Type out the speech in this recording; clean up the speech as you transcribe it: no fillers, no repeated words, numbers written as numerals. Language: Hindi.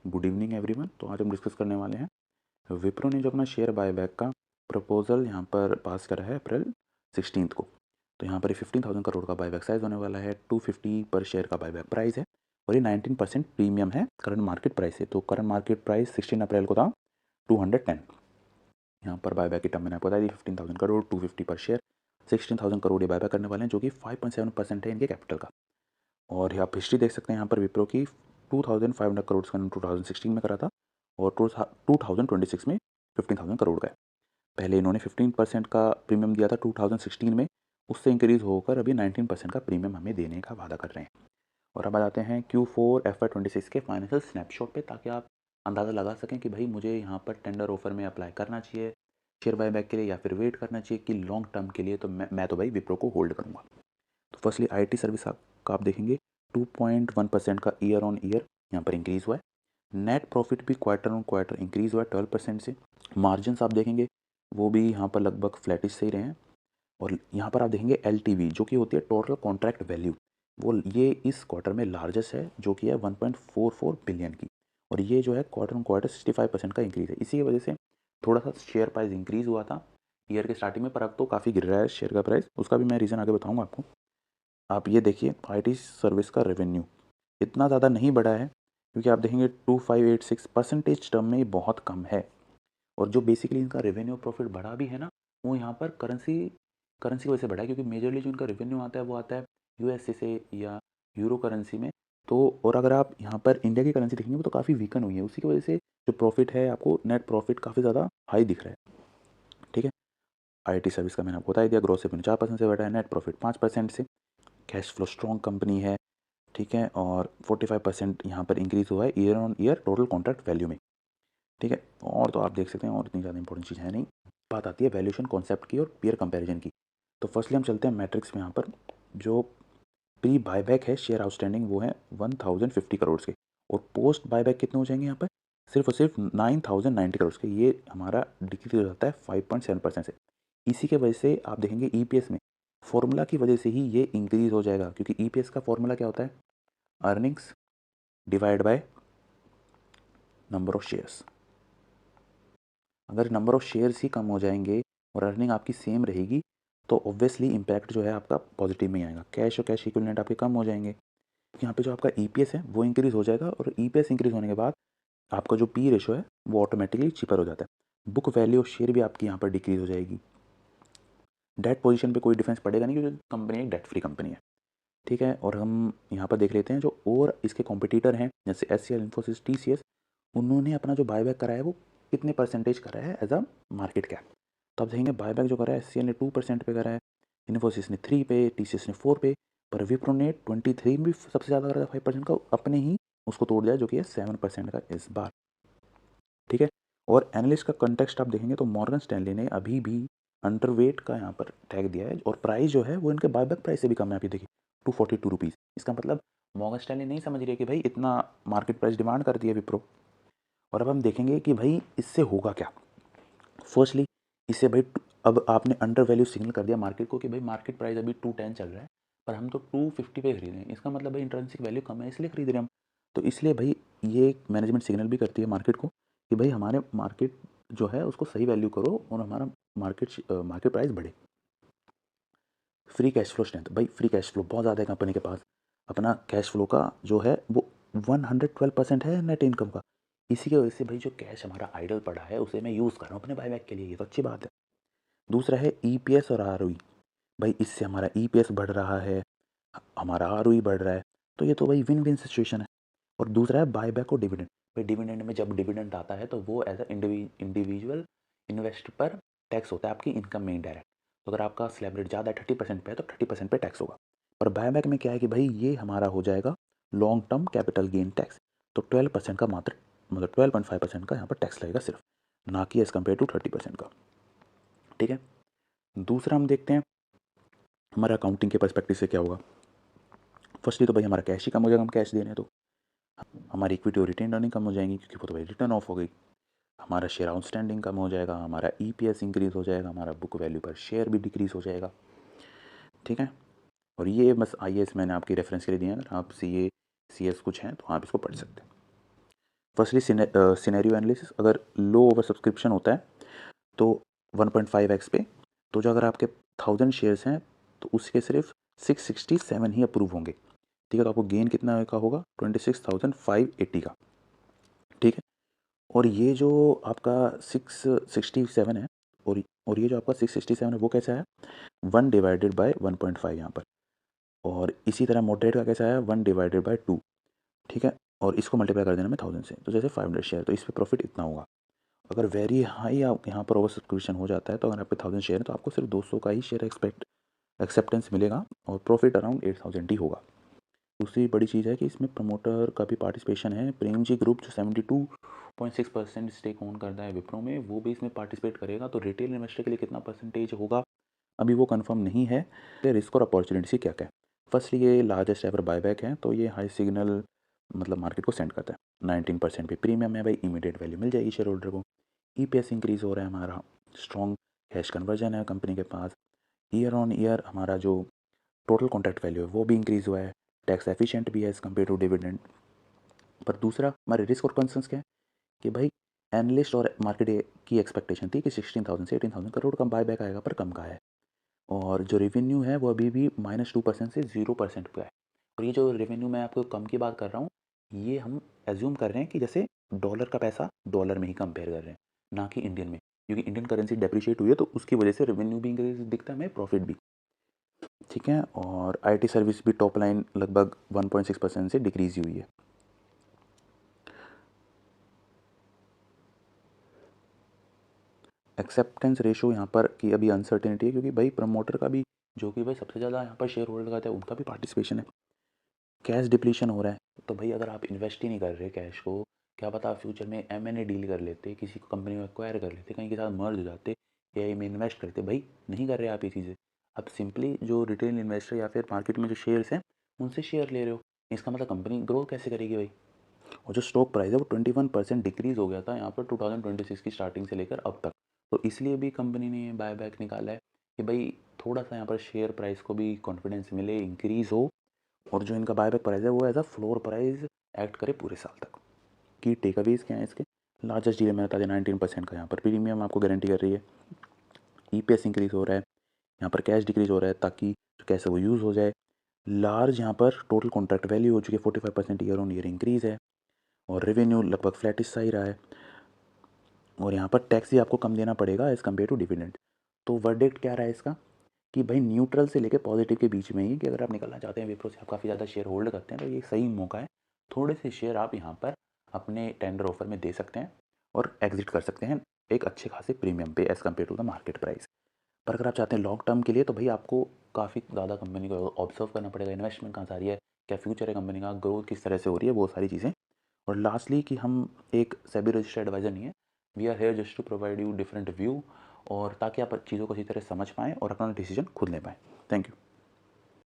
Good evening everyone. तो आज हम डिस्कस करने वाले हैं विप्रो ने जो अपना शेयर बायबैक का प्रपोजल यहाँ पर पास करा है अप्रैल 16 को। तो यहाँ पर 15,000 करोड़ का बायबैक साइज होने वाला है, 250 पर शेयर का बायबैक प्राइस है और ये 19% प्रीमियम है करंट मार्केट प्राइस से। तो करंट मार्केट प्राइस 16 अप्रैल को था 210। यहाँ पर बायबैक की टर्म मैंने आपको बताई दी 15,000 करोड़ 250 पर शेयर, 16,000 करोड़ ये बायबैक करने वाले हैं जो कि 5.7% है इनके कैपिटल का। और आप हिस्ट्री देख सकते हैं यहाँ पर विप्रो की 2,500 करोड़ का 2016 में करा था और 2026 में 15,000 करोड़ का है। पहले इन्होंने 15% का प्रीमियम दिया था 2016 में, उससे इंक्रीज होकर अभी 19% का प्रीमियम हमें देने का वादा कर रहे हैं। और अब आ जाते हैं Q4 FY26 के फाइनेंशियल स्नैपशॉट पे, ताकि आप अंदाज़ा लगा सकें कि भाई मुझे यहाँ पर टेंडर ऑफर में अप्लाई करना चाहिए शेयर बायबैक के लिए या फिर वेट करना चाहिए कि लॉन्ग टर्म के लिए। तो मैं तो भाई विप्रो को होल्ड करूँगा। तो फर्स्टली IT सर्विस का आप देखेंगे 2.1% का ईयर ऑन ईयर यहाँ पर इंक्रीज़ हुआ है। नेट प्रॉफिट भी क्वार्टर ऑन क्वार्टर इंक्रीज़ हुआ है 12% से। मार्जिन्स आप देखेंगे वो भी यहाँ पर लगभग फ्लैटिश से ही रहे हैं। और यहाँ पर आप देखेंगे LTV जो कि होती है टोटल कॉन्ट्रैक्ट वैल्यू, वो ये इस क्वार्टर में लार्जेस्ट है जो कि है 1.44 बिलियन की। और ये जो है क्वार्टर ऑन क्वार्टर 65% का इंक्रीज़ है। इसी की वजह से थोड़ा सा शेयर प्राइस इंक्रीज़ हुआ था ईयर के स्टार्टिंग में, पर अब तो काफ़ी गिर रहा है शेयर का प्राइस। उसका भी मैं रीज़न आगे बताऊँगा आपको। आप ये देखिए IT सर्विस का रेवेन्यू इतना ज़्यादा नहीं बढ़ा है क्योंकि आप देखेंगे 2586 परसेंटेज टर्म में ये बहुत कम है। और जो बेसिकली इनका रेवेन्यू प्रॉफिट बढ़ा भी है ना, वो यहाँ पर करेंसी की वजह से बढ़ा है, क्योंकि मेजरली जो इनका रेवेन्यू आता है वो आता है USD से या यूरो करेंसी में। तो और अगर आप यहाँ पर इंडिया की करेंसी देखेंगे वो तो काफ़ी वीकन हुई है, उसी की वजह से जो प्रॉफिट है आपको नेट प्रॉफिट काफ़ी ज़्यादा हाई दिख रहा है। ठीक है, IT सर्विस का मैंने आपको बता दिया, ग्रोथ रेवेन्यू 4% से बढ़ा है, नेट प्रॉफिट 5% से, कैश फ्लो स्ट्रॉन्ग कंपनी है। ठीक है, और 45% यहाँ पर इंक्रीज़ हुआ है year on year total contract value में। ठीक है, और तो आप देख सकते हैं और इतनी ज़्यादा इंपॉर्टेंट चीज़ है नहीं। बात आती है वैल्यूएशन कॉन्सेप्ट की और पीयर कंपैरिजन की। तो फर्स्टली हम चलते हैं मैट्रिक्स में। यहाँ पर जो प्री बायबैक है शेयर आउटस्टैंडिंग वो है 1050 करोड़ के, और पोस्ट बायबैक कितने हो जाएंगे यहाँ पर, सिर्फ और सिर्फ 9090 करोड़ के। ये हमारा डिक्रीज हो जाता है 5.7% से। इसी के वजह से आप देखेंगे EPS में फॉर्मूला की वजह से ही ये इंक्रीज हो जाएगा, क्योंकि EPS का फॉर्मूला क्या होता है, earnings divide by number of shares. अगर नंबर ऑफ शेयर्स ही कम हो जाएंगे और अर्निंग आपकी सेम रहेगी तो ऑब्वियसली इम्पैक्ट जो है आपका पॉजिटिव में ही आएगा। कैश और कैश इक्विवेलेंट आपके कम हो जाएंगे, यहाँ पे जो आपका EPS है वो इंक्रीज़ हो जाएगा, और EPS इंक्रीज़ होने के बाद आपका जो P रेशो है वो ऑटोमेटिकली चीपर हो जाता है। बुक वैल्यू ऑफ शेयर भी आपकी यहाँ पर डिक्रीज़ हो जाएगी। डेट पोजीशन पे कोई डिफरेंस पड़ेगा नहीं, क्योंकि कंपनी एक डेट फ्री कंपनी है। ठीक है, और हम यहाँ पर देख लेते हैं जो और इसके कॉम्पिटिटर हैं जैसे SCL, इन्फोसिस, TCS, उन्होंने अपना जो बायबैक करा है वो कितने परसेंटेज करा है एज अ मार्केट कैप। तो आप देखेंगे बायबैक जो करा है SCL ने 2% पे करा है, इन्फोसिस ने 3 पे, TCS ने 4 पे, पर विप्रो ने 23 में भी सबसे ज़्यादा करा था 5% का, अपने ही उसको तोड़ दिया जो कि है 7% का इस बार। ठीक है, और एनालिस्ट का कंटेक्स्ट आप देखेंगे तो मॉर्गन स्टैनली ने अभी भी अंडरवेट का यहाँ पर टैग दिया है, और प्राइस जो है वो इनके बायबैक प्राइस से भी कम है। अभी देखिए 242 रुपीज़। इसका मतलब मॉर्गन स्टैनली नहीं समझ रही है कि भाई इतना मार्केट प्राइस डिमांड करती है विप्रो। और अब हम देखेंगे कि भाई इससे होगा क्या। फर्स्टली इससे भाई अब आपने अंडर वैल्यू सिग्नल कर दिया मार्केट को कि भाई मार्केट प्राइस अभी 210 चल रहा है, पर हम तो 250 पे खरीद रहे हैं। इसका मतलब भाई इंट्रिंसिक वैल्यू कम है इसलिए खरीद रहे हैं हम। तो इसलिए भाई ये मैनेजमेंट सिग्नल भी करती है मार्केट को कि भाई हमारे मार्केट जो है उसको सही वैल्यू करो और हमारा मार्केट प्राइस बढ़े। फ्री कैश फ्लो स्ट्रेंथ, भाई फ्री कैश फ्लो बहुत ज़्यादा है कंपनी के पास। अपना कैश फ्लो का जो है वो 112% है नेट इनकम का। इसी की वजह से भाई जो कैश हमारा आइडल पड़ा है उसे मैं यूज़ कर रहा हूँ अपने बायबैक के लिए, ये तो अच्छी बात है। दूसरा है EPS और ROE, भाई इससे हमारा EPS बढ़ रहा है, हमारा ROE बढ़ रहा है, तो ये तो भाई विन विन सिचुएशन है। और दूसरा है बायबैक और डिविडेंड। भाई डिविडेंड में जब डिविडेंड आता है तो वो एज अ इंडिविजुअल इन्वेस्ट पर टैक्स होता है आपकी इनकम में इनडायरेक्ट। तो अगर आपका स्लैब रेट ज़्यादा है 30% पे है तो 30% पे टैक्स होगा। पर बायबैक में क्या है कि भाई ये हमारा हो जाएगा long term capital gain tax. तो 12% का मात्र, मतलब 12.5% का यहाँ पर टैक्स लगेगा सिर्फ, ना कि एज़ कम्पेयर टू 30% का। ठीक है, दूसरा हम देखते हैं हमारा अकाउंटिंग के पर्सपेक्टिव से क्या होगा। फर्स्टली तो भाई हमारा कैश ही कम हो जाएगा, हम कैश दे रहे हैं तो हमारी इक्विटी और रिटेन अर्निंग कम हो जाएंगी, क्योंकि वो तो भाई रिटर्न ऑफ हो गई। हमारा शेयर आउटस्टैंडिंग कम हो जाएगा, हमारा EPS इंक्रीज़ हो जाएगा, हमारा बुक वैल्यू पर शेयर भी डिक्रीज़ हो जाएगा। ठीक है, और ये बस IAS मैंने आपकी रेफरेंस के लिए दिया है, अगर आप CA CS कुछ हैं तो आप इसको पढ़ सकते हैं। फर्स्टली सिनेरियो एनालिसिस, अगर लो ओवर सब्सक्रिप्शन होता है तो 1.5x पे, तो जो अगर आपके 1000 शेयर्स हैं तो उसके सिर्फ 667 ही अप्रूव होंगे, ठीक है। तो आपको गेन कितना का होगा, 26,580 का, ठीक है। और ये जो आपका 667 है, और ये जो आपका 667 है वो कैसा है, 1/1.5 यहाँ पर। और इसी तरह मॉडरेट का कैसा है, 1/2, ठीक है। और इसको मल्टीप्लाई कर देना मैं 1000 से, तो जैसे 500 शेयर, तो इस पर प्रॉफिट इतना होगा। अगर वेरी हाई आप यहाँ पर ओवर सब्सक्रिप्शन हो जाता है तो अगर आपके 1000 शेयर है तो आपको सिर्फ 200 का ही शेयर एक्सेप्टेंस मिलेगा और प्रॉफिट अराउंड 8000 ही होगा। दूसरी बड़ी चीज़ है कि इसमें प्रमोटर का भी पार्टिसिपेशन है। प्रेम जी ग्रुप जो 72.6% स्टेक ओन करता है विप्रो में, वो भी इसमें पार्टिसिपेट करेगा। तो रिटेल इन्वेस्टर के लिए कितना परसेंटेज होगा अभी वो कंफर्म नहीं है। रिस्क और अपॉर्चुनिटी क्या क्या है। फर्स्टली ये लार्जेस्ट एवर बायबैक है, तो ये हाई सिग्नल मतलब मार्केट को सेंड करता है। 19% पे प्रीमियम है भाई, इमीडिएट वैल्यू मिल जाएगी शेयर होल्डर को। ईपीएस इंक्रीज़ हो रहा है हमारा, स्ट्रॉन्ग कैश कन्वर्जन है कंपनी के पास। ईयर ऑन ईयर हमारा जो टोटल कॉन्ट्रैक्ट वैल्यू है वो भी इंक्रीज़ हुआ है। टैक्स एफिशिएंट भी है एज़ कम्पेयर टू डिविडेंड। पर दूसरा हमारे रिस्क और कंसर्न्स क्या है कि भाई एनालिस्ट और मार्केट की एक्सपेक्टेशन थी कि 16,000 से 18,000 करोड़ का बायबैक आएगा, पर कम का है। और जो रेवेन्यू है वो अभी भी -2% से 0% पे है। और ये जो रेवेन्यू मैं आपको कम की बात कर रहा हूँ, ये हम एज्यूम कर रहे हैं कि जैसे डॉलर का पैसा डॉलर में ही कंपेयर कर रहे हैं, ना कि इंडियन में, क्योंकि इंडियन करेंसी डेप्रिशिएट हुई है तो उसकी वजह से रेवेन्यू भी इंक्रीज दिखता है हमें, प्रॉफिट भी, ठीक है। और आईटी सर्विस भी टॉप लाइन लगभग 1.6% से डिक्रीज ही हुई है। एक्सेप्टेंस रेशो यहाँ पर की अभी अनसर्टेनिटी है, क्योंकि भाई प्रमोटर का भी, जो कि भाई सबसे ज़्यादा यहाँ पर शेयर होल्डर का है, उनका भी पार्टिसिपेशन है। कैश डिप्लीशन हो रहा है, तो भाई अगर आप इन्वेस्ट ही नहीं कर रहे कैश को, क्या पता आप फ्यूचर में एमएनए डील कर लेते, किसी को कंपनी में एक्वायर कर लेते, कहीं के साथ मर्ज हो जाते, एआई में इन्वेस्ट करते। भाई नहीं कर रहे आप ये चीज़ें, आप सिंपली जो रिटेल इन्वेस्टर या फिर मार्केट में जो शेयर्स हैं उनसे शेयर ले रहे हो। इसका मतलब कंपनी ग्रो कैसे करेगी भाई। और जो स्टॉक प्राइस है वो 21% डिक्रीज़ हो गया था यहाँ पर 2026 की स्टार्टिंग से लेकर अब तक। तो इसलिए भी कंपनी ने बाय बैक निकाला है कि भाई थोड़ा सा यहाँ पर शेयर प्राइस को भी कॉन्फिडेंस मिले, इंक्रीज़ हो, और जो इनका बायबैक प्राइस है वो as a floor price act करे पूरे साल तक। की टेक अवेज क्या है इसके, लार्जेस्ट डील मैंने बता दिया 19% का, यहाँ पर प्रीमियम आपको गारंटी कर रही है। ईपीएस इंक्रीज़ हो रहा है, यहाँ पर कैश डिक्रीज़ हो रहा है ताकि जो कैश है वो यूज़ हो जाए। लार्ज यहाँ पर टोटल कॉन्ट्रैक्ट वैल्यू हो चुकी है 45% ईयर ऑन ईयर इंक्रीज़ है, और रेवेन्यू लगभग फ्लैटिश सा ही रहा है। और यहाँ पर टैक्स भी आपको कम देना पड़ेगा एज़ कम्पेयर टू डिविडेंड। तो वर्डिक्ट क्या रहा है इसका कि भाई न्यूट्रल से लेकर पॉजिटिव के बीच में ही, कि अगर आप निकलना चाहते हैं विप्रो से, आप काफ़ी ज़्यादा शेयर होल्ड करते हैं, तो ये सही मौका है। थोड़े से शेयर आप यहाँ पर अपने टेंडर ऑफर में दे सकते हैं और एग्जिट कर सकते हैं एक अच्छे खासे प्रीमियम पे as compare to the market price. पर अगर आप चाहते हैं लॉन्ग टर्म के लिए, तो भाई आपको काफ़ी ज़्यादा कंपनी को ऑब्जर्व करना पड़ेगा, इन्वेस्टमेंट कहाँ से आ रही है, क्या फ्यूचर है कंपनी का, ग्रोथ किस तरह से हो रही है, वो सारी चीज़ें। और लास्टली कि हम एक सेबी रजिस्टर्ड एडवाइज़र नहीं है, we are here just to provide you different view, और ताकि आप चीज़ों को अच्छी तरह समझ पाएँ और अपना डिसीजन खुद ले पाएँ। Thank you.